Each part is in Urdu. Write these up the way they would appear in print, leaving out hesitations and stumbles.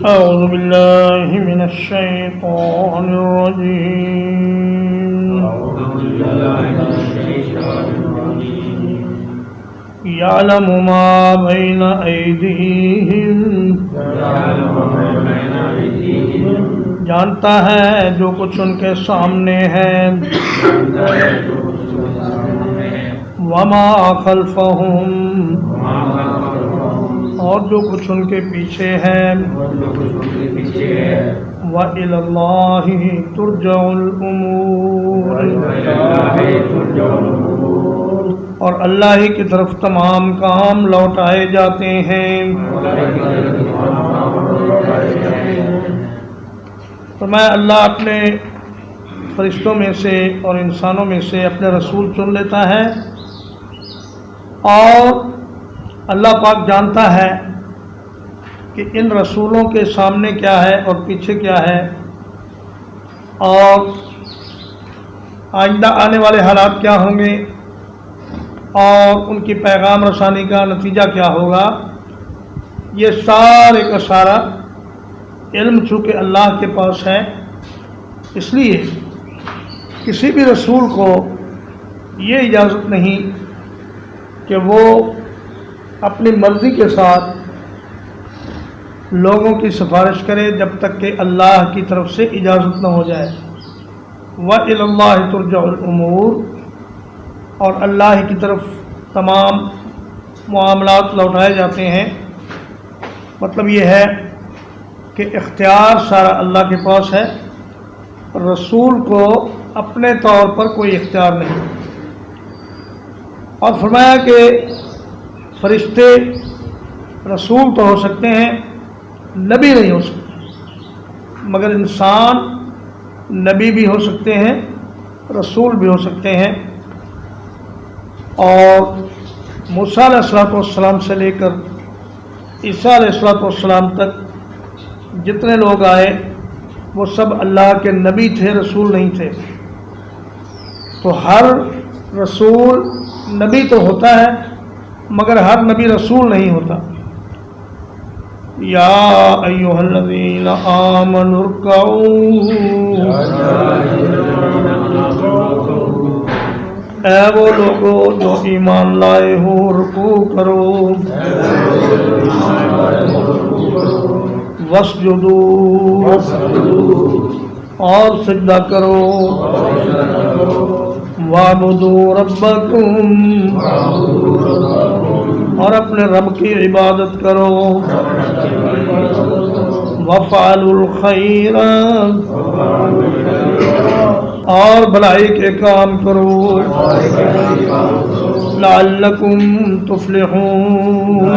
أعوذ بالله من الشيطان الرجيم. يعلم ما بين أيديهم، جانتا ہے جو کچھ ان کے سامنے ہے، وما خلفهم، اور جو کچھ ان کے پیچھے ہے، وَإِلَى اللَّهِ تُرْجَعُ الْأُمُورُ، اور اللہ ہی کی طرف تمام کام لوٹائے جاتے ہیں. فرمایا اللہ اپنے فرشتوں میں سے اور انسانوں میں سے اپنے رسول چن لیتا ہے، اور اللہ پاک جانتا ہے کہ ان رسولوں کے سامنے کیا ہے اور پیچھے کیا ہے، اور آئندہ آنے والے حالات کیا ہوں گے، اور ان کی پیغام رسانی کا نتیجہ کیا ہوگا. یہ سارے کا سارا علم چونکہ اللہ کے پاس ہے، اس لیے کسی بھی رسول کو یہ اجازت نہیں کہ وہ اپنی مرضی کے ساتھ لوگوں کی سفارش کرے جب تک کہ اللہ کی طرف سے اجازت نہ ہو جائے. وَإِلَى اللَّهِ تُرْجَعُ الْأُمُورُ، اور اللہ کی طرف تمام معاملات لوٹائے جاتے ہیں. مطلب یہ ہے کہ اختیار سارا اللہ کے پاس ہے، رسول کو اپنے طور پر کوئی اختیار نہیں. اور فرمایا کہ فرشتے رسول تو ہو سکتے ہیں، نبی نہیں ہو سکتے، مگر انسان نبی بھی ہو سکتے ہیں، رسول بھی ہو سکتے ہیں. اور موسیٰ علیہ السلام سے لے کر عیسیٰ علیہ السلام تک جتنے لوگ آئے وہ سب اللہ کے نبی تھے، رسول نہیں تھے. تو ہر رسول نبی تو ہوتا ہے مگر ہر نبی رسول نہیں ہوتا. یا ایھا الذین آمنوا ارکعوا، اے وہ لوگو جو ایمان لائے ہو رکوع کرو، واسجدوا، اور سجدہ کرو، وَاعْبُدُوا رَبَّكُمْ، اور اپنے رب کی عبادت کرو، وَافْعَلُوا الْخَيْرَ، اور بھلائی کے کام کرو، لَعَلَّكُمْ تُفْلِحُونَ،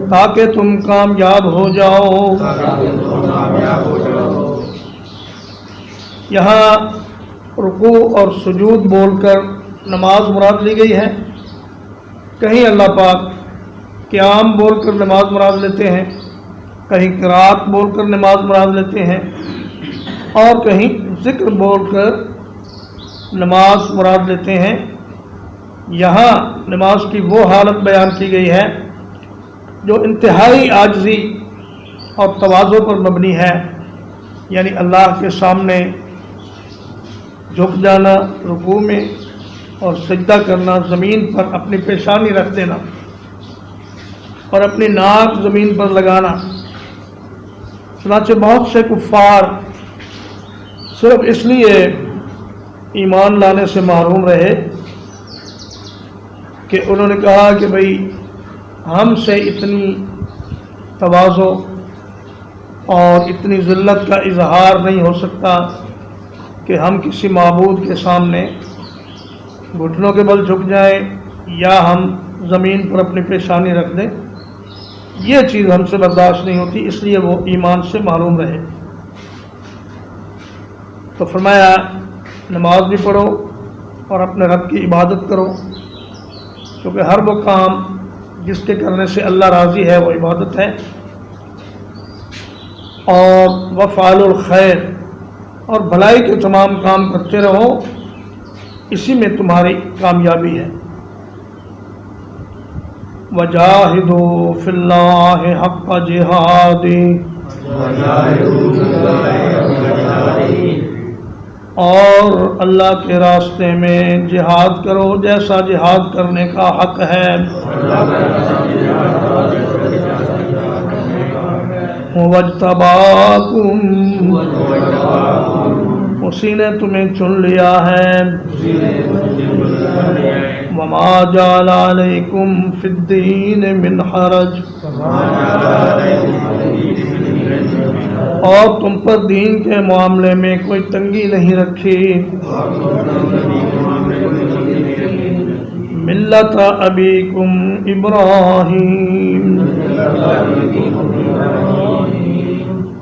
تاکہ تم کامیاب ہو جاؤ. یہاں رکوع اور سجود بول کر نماز مراد لی گئی ہے، کہیں اللہ پاک قیام بول کر نماز مراد لیتے ہیں، کہیں قرات بول کر نماز مراد لیتے ہیں، اور کہیں ذکر بول کر نماز مراد لیتے ہیں. یہاں نماز کی وہ حالت بیان کی گئی ہے جو انتہائی عاجزی اور تواضع پر مبنی ہے، یعنی اللہ کے سامنے جھک جانا رکوع میں اور سجدہ کرنا، زمین پر اپنی پیشانی رکھ دینا اور اپنی ناک زمین پر لگانا. چنانچہ بہت سے کفار صرف اس لیے ایمان لانے سے محروم رہے کہ انہوں نے کہا کہ بھئی ہم سے اتنی تواضع اور اتنی ذلت کا اظہار نہیں ہو سکتا کہ ہم کسی معبود کے سامنے گھٹنوں کے بل جھک جائیں یا ہم زمین پر اپنی پیشانی رکھ دیں. یہ چیز ہم سے برداشت نہیں ہوتی، اس لیے وہ ایمان سے محروم رہے. تو فرمایا نماز بھی پڑھو اور اپنے رب کی عبادت کرو، کیونکہ ہر وہ کام جس کے کرنے سے اللہ راضی ہے وہ عبادت ہے. اور وفعلوا الخیر، اور بھلائی کے تمام کام کرتے رہو، اسی میں تمہاری کامیابی ہے. وجاہدوا فی اللہ حق جہادہ، اور اللہ کے راستے میں جہاد کرو جیسا جہاد کرنے کا حق ہے۔ وَاجْتَبَاكُمْ، اسی نے تمہیں چن لیا ہے۔ وَمَا جَعَلَ عَلَيْكُمْ فِي الدِّينِ مِنْ حَرَجٍ، اور تم پر دین کے معاملے میں کوئی تنگی نہیں رکھی۔ ملت ابیکم ابراہیم،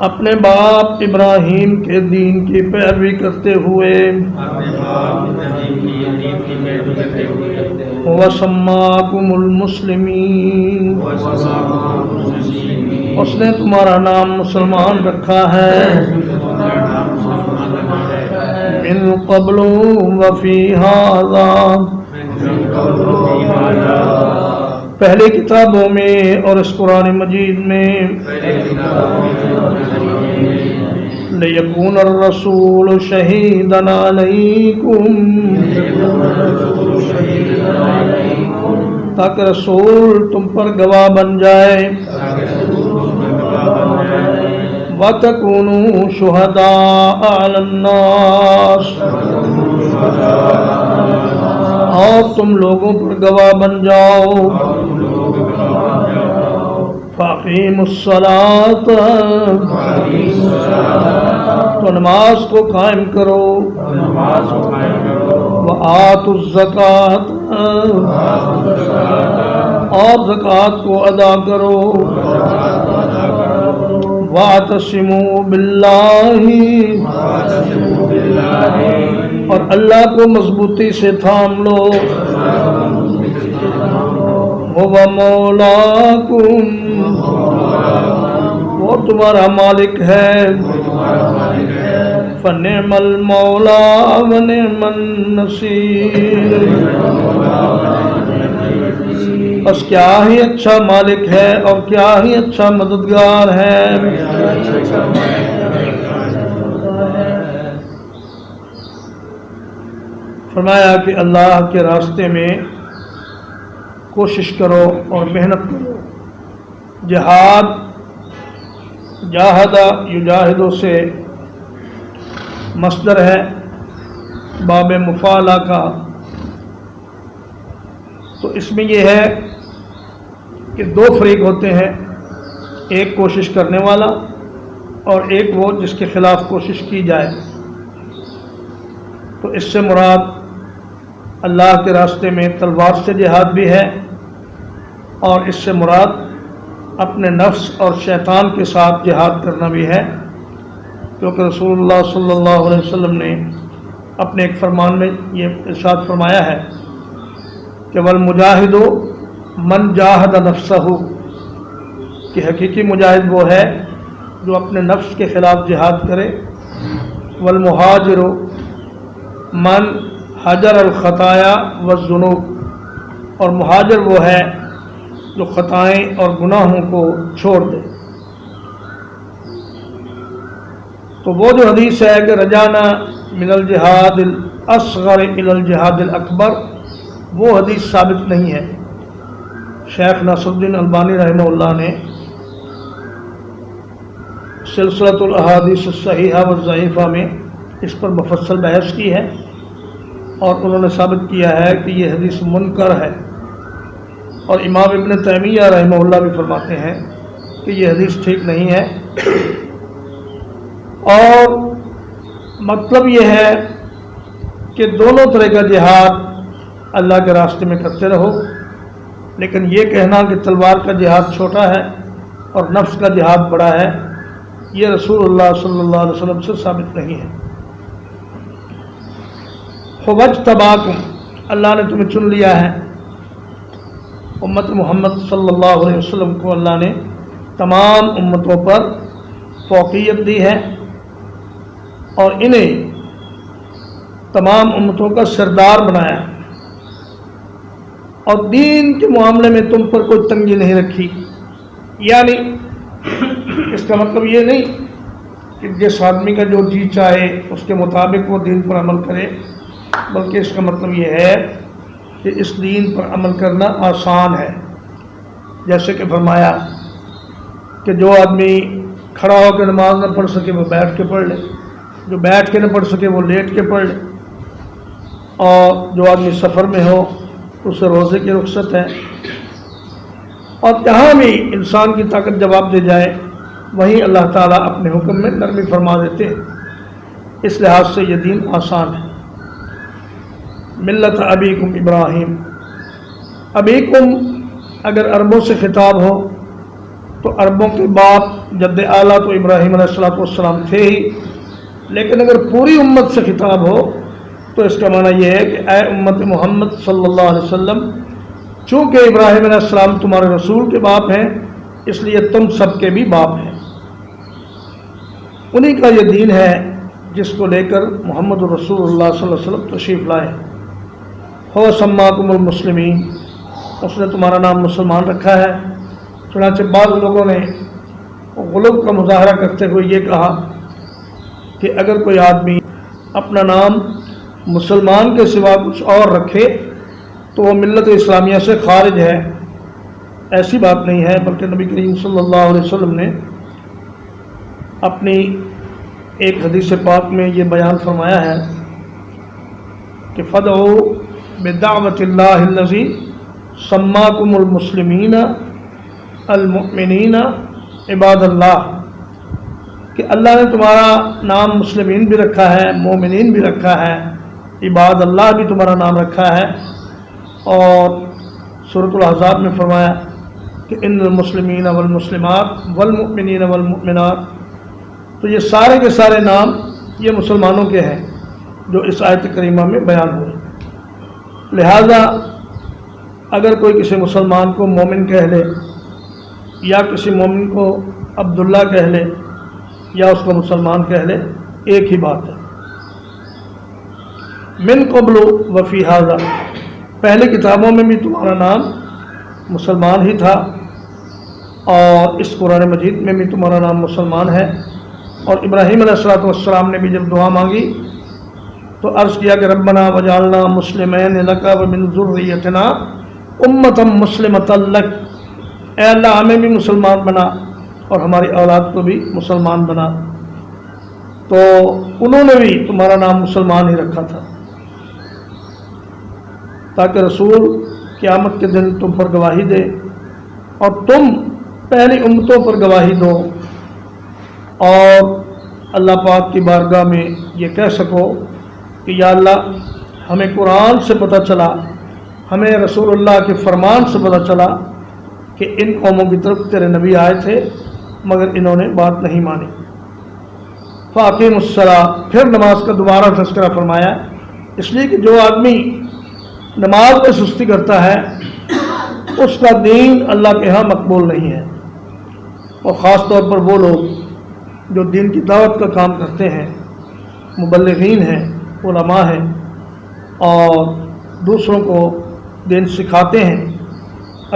اپنے باپ ابراہیم کے دین کی پیروی کرتے ہوئے۔ وَسَمَّاكُمُ الْمُسْلِمِينَ، اس نے تمہارا نام مسلمان رکھا ہے۔ مِن قبل وفی ھذا، پہلے کتابوں میں اور اس قرآن مجید میں۔ لِيَكُونَ الرَّسُولُ شَهِيدًا عَلَيْكُمْ، تاکہ رسول تم پر گواہ بن جائے۔ وَتَكُونُوا شُهَدَاءَ عَلَى النَّاسِ، اور تم لوگوں پر گواہ بن جاؤ۔ فَأَقِیمُوا الصَّلَاةَ، تو نماز کو قائم کرو۔ وَآتُوا الزَّکَاةَ، اور زکوٰۃ کو ادا کرو۔ وَاعْتَصِمُوا بِاللَّهِ، اور اللہ کو مضبوطی سے تھام لو۔ هُوَ مَوْلَاكُمْ، وہ تمہارا مالک ہے۔ فَنِعْمَ الْمَوْلَىٰ وَنِعْمَ النَّصِيرُ، بس کیا ہی اچھا مالک ہے اور کیا ہی اچھا مددگار ہے۔ فرمایا کہ اللہ کے راستے میں کوشش کرو اور محنت کرو۔ جہاد، جاہدہ یجاہدو سے مصدر ہے باب مفعلہ کا، تو اس میں یہ ہے کہ دو فریق ہوتے ہیں، ایک کوشش کرنے والا اور ایک وہ جس کے خلاف کوشش کی جائے۔ تو اس سے مراد اللہ کے راستے میں تلوار سے جہاد بھی ہے، اور اس سے مراد اپنے نفس اور شیطان کے ساتھ جہاد کرنا بھی ہے، کیونکہ رسول اللہ صلی اللہ علیہ وسلم نے اپنے ایک فرمان میں یہ ارشاد فرمایا ہے کہ والمجاہد من جاہد نفسہ، کہ حقیقی مجاہد وہ ہے جو اپنے نفس کے خلاف جہاد کرے۔ والمہاجر من حجر الخطایا والذنوب، اور مہاجر وہ ہے جو خطائیں اور گناہوں کو چھوڑ دے۔ تو وہ جو حدیث ہے کہ رجانا من الجہاد الاصغر الی الجہاد الاکبر، وہ حدیث ثابت نہیں ہے۔ شیخ ناصر الدین البانی رحمہ اللہ نے سلسلۃ الاحادیث الصحیحہ والضعیفہ میں اس پر مفصل بحث کی ہے، اور انہوں نے ثابت کیا ہے کہ یہ حدیث منکر ہے۔ اور امام ابن تیمیہ رحمہ اللہ بھی فرماتے ہیں کہ یہ حدیث ٹھیک نہیں ہے، اور مطلب یہ ہے کہ دونوں طرح کا جہاد اللہ کے راستے میں کرتے رہو، لیکن یہ کہنا کہ تلوار کا جہاد چھوٹا ہے اور نفس کا جہاد بڑا ہے، یہ رسول اللہ صلی اللہ علیہ وسلم سے ثابت نہیں ہے۔ وَاجْتَبَاكُمْ، اللہ نے تمہیں چن لیا ہے۔ امت محمد صلی اللہ علیہ وسلم کو اللہ نے تمام امتوں پر فوقیت دی ہے، اور انہیں تمام امتوں کا سردار بنایا ہے۔ اور دین کے معاملے میں تم پر کوئی تنگی نہیں رکھی. یعنی اس کا مطلب یہ نہیں کہ جس آدمی کا جو جی چاہے اس کے مطابق وہ دین پر عمل کرے، بلکہ اس کا مطلب یہ ہے کہ اس دین پر عمل کرنا آسان ہے. جیسے کہ فرمایا کہ جو آدمی کھڑا ہو کے نماز نہ پڑھ سکے وہ بیٹھ کے پڑھ لے، جو بیٹھ کے نہ پڑھ سکے وہ لیٹ کے پڑھ لے، اور جو آدمی سفر میں ہو اسے روزے کی رخصت ہے. اور جہاں بھی انسان کی طاقت جواب دے جائے وہیں اللہ تعالیٰ اپنے حکم میں نرمی فرما دیتے ہیں. اس لحاظ سے یہ دین آسان ہے. ملت ابیکم ابراہیم. ابیکم اگر عربوں سے خطاب ہو تو عربوں کے باپ جد اعلیٰ تو ابراہیم علیہ السلام تھے ہی، لیکن اگر پوری امت سے خطاب ہو تو اس کا معنی یہ ہے کہ اے امت محمد صلی اللہ علیہ وسلم، چونکہ ابراہیم علیہ السلام تمہارے رسول کے باپ ہیں اس لیے تم سب کے بھی باپ ہیں. انہی کا یہ دین ہے جس کو لے کر محمد رسول اللہ صلی اللہ علیہ وسلم تشریف لائے. ہو سماکم المسلمین، اس نے تمہارا نام مسلمان رکھا ہے. چنانچہ بعض لوگوں نے غلو کا مظاہرہ کرتے ہوئے یہ کہا کہ اگر کوئی آدمی اپنا نام مسلمان کے سوا کچھ اور رکھے تو وہ ملت اسلامیہ سے خارج ہے. ایسی بات نہیں ہے، بلکہ نبی کریم صلی اللہ علیہ وسلم نے اپنی ایک حدیث پاک میں یہ بیان فرمایا ہے کہ فدعوا بدعوت اللہ الذی سماکم المسلمین المؤمنین عباد اللہ، کہ اللہ نے تمہارا نام مسلمین بھی رکھا ہے، مومنین بھی رکھا ہے، عباد اللہ بھی تمہارا نام رکھا ہے. اور سورۃ الاحزاب میں فرمایا کہ ان المسلمین والمسلمات والمؤمنین والمؤمنات. تو یہ سارے کے سارے نام یہ مسلمانوں کے ہیں جو اس آیت کریمہ میں بیان ہوئے. لہذا اگر کوئی کسی مسلمان کو مومن کہہ لے یا کسی مومن کو عبداللہ کہہ لے یا اس کو مسلمان کہہ لے، ایک ہی بات ہے. من قبل وفی ھذا، پہلے کتابوں میں بھی تمہارا نام مسلمان ہی تھا اور اس قرآن مجید میں بھی تمہارا نام مسلمان ہے. اور ابراہیم علیہ السلام نے بھی جب دعا مانگی تو عرض کیا کہ ربنا وجعلنا مسلمین لک ومن ذریتنا امۃ مسلمۃ لک، اے اللہ ہمیں بھی مسلمان بنا اور ہماری اولاد کو بھی مسلمان بنا. تو انہوں نے بھی تمہارا نام مسلمان ہی رکھا تھا تاکہ رسول قیامت کے دن تم پر گواہی دے اور تم پہلی امتوں پر گواہی دو اور اللہ پاک کی بارگاہ میں یہ کہہ سکو کہ یا اللہ ہمیں قرآن سے پتہ چلا، ہمیں رسول اللہ کے فرمان سے پتہ چلا کہ ان قوموں کی طرف تیرے نبی آئے تھے مگر انہوں نے بات نہیں مانی. فاقیم الصلاۃ، پھر نماز کا دوبارہ تذکرہ فرمایا، اس لیے کہ جو آدمی نماز میں سستی کرتا ہے اس کا دین اللہ کے ہاں مقبول نہیں ہے. اور خاص طور پر وہ لوگ جو دین کی دعوت کا کام کرتے ہیں، مبلغین ہیں، علماء ہیں اور دوسروں کو دین سکھاتے ہیں،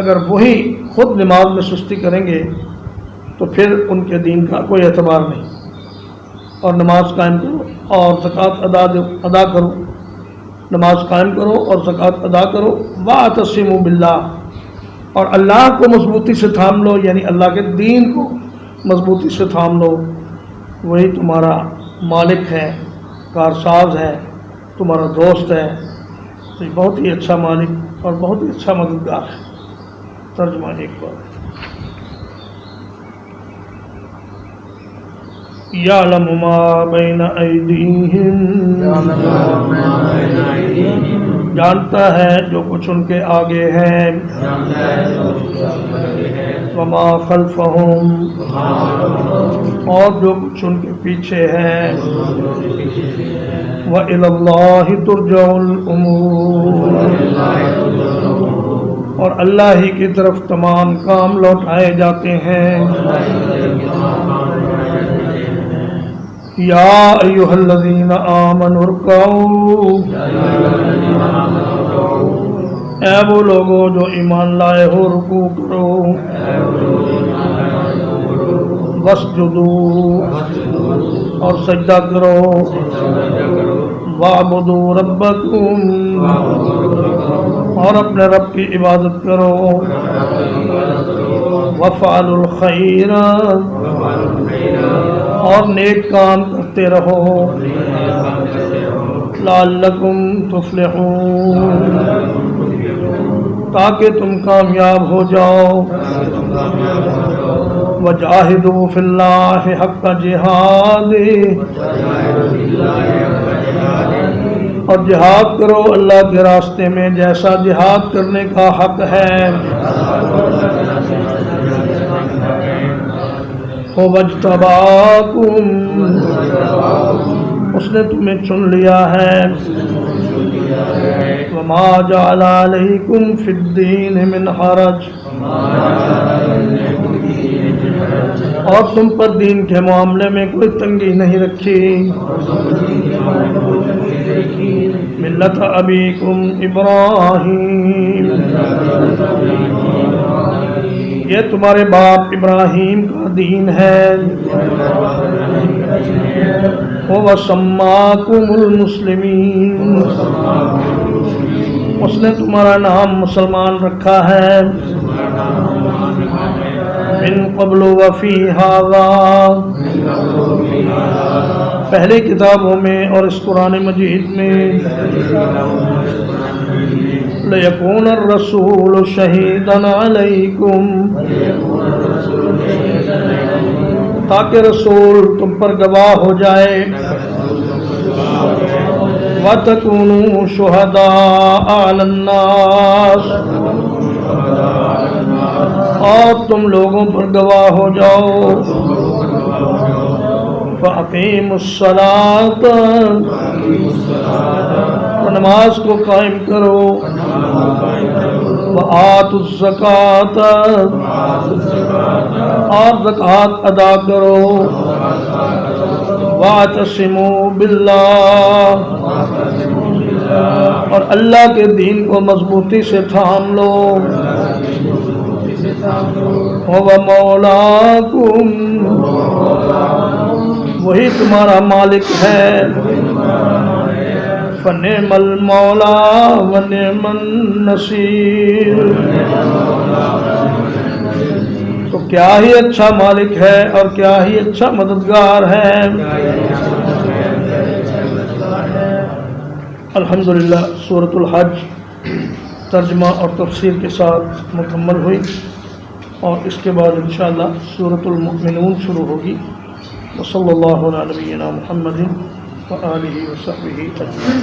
اگر وہی خود نماز میں سستی کریں گے تو پھر ان کے دین کا کوئی اعتبار نہیں. اور نماز قائم کرو اور زکوٰۃ ادا کرو، نماز قائم کرو اور زکوٰۃ ادا کرو. واعتصموا باللہ، اور اللہ کو مضبوطی سے تھام لو، یعنی اللہ کے دین کو مضبوطی سے تھام لو. وہی تمہارا مالک ہے، کارساز ہے، تمہارا دوست ہے. تو یہ بہت ہی اچھا مالک اور بہت ہی اچھا مددگار ہے. ترجمہ ایک بار. یعلم ما بین ایدیہم، جانتا ہے جو کچھ ان کے آگے ہے، وما خلفہم، اور جو کچھ ان کے پیچھے ہے، وإلی اللہ ترجع الامور، اور اللہ ہی کی طرف تمام کام لوٹائے جاتے ہیں. یا ایھا الذین آمنوا ارکعوا، اے وہ لوگوں جو ایمان لائے ہو رکوع کرو، واسجدوا اور سجدہ کرو، وَاعْبُدُوا رَبَّكُمْ اور اپنے رب کی عبادت کرو، وَافْعَلُوا الْخَيْرَ اور نیک کام کرتے رہو، لَعَلَّكُمْ تُفْلِحُونَ تاکہ تم کامیاب ہو جاؤ، وَجَاهِدُوا فِي اللَّهِ حَقَّ جِهَادِهِ اور جہاد کرو اللہ کے راستے میں جیسا جہاد کرنے کا حق ہے، وَاجْتَبَاكُمْ اس نے تمہیں چن لیا ہے، وَمَا جَعَلَ عَلَيْكُمْ فِي الدِّينِ مِنْ حَرَجٍ اور تم پر دین کے معاملے میں کوئی تنگی نہیں رکھی، ملت ابیکم ابراہیم یہ تمہارے باپ ابراہیم کا دین ہے، وَسَمَّاكُمُ الْمُسْلِمِينَ اس نے تمہارا نام مسلمان رکھا ہے، من قبل وفی ھذا پہلی کتابوں میں اور اس قرآن مجید میں، لِيَكُونَ الرَّسُولُ شَهِيدًا عَلَيْكُمْ تاکہ رسول تم پر گواہ ہو جائے، وَتَكُونُوا شُهَدَاءَ عَلَى النَّاسِ اور تم لوگوں پر گواہ ہو جاؤ، فَأَقِيمُوا الصَّلَاةَ تو نماز کو قائم کرو، وَآتُوا الزَّكَاةَ اور زکوٰۃ ادا کرو، وَاعْتَصِمُوا بِاللَّهِ اور اللہ کے دین کو مضبوطی سے تھام لو، هُوَ مَوْلَاكُمْ وہی تمہارا مالک ہے، فَنِعْمَ الْمَوْلَى وَنِعْمَ النَّصِيرُ تو کیا ہی اچھا مالک ہے اور کیا ہی اچھا مددگار ہے۔ الحمدللہ سورۃ الحج ترجمہ اور تفسیر کے ساتھ مکمل ہوئی، اور اس کے بعد انشاءاللہ سورۃ المؤمنون شروع ہوگی۔ وصلی اللہ علی نبینا محمد وآلہ وصحبہ اجمعین۔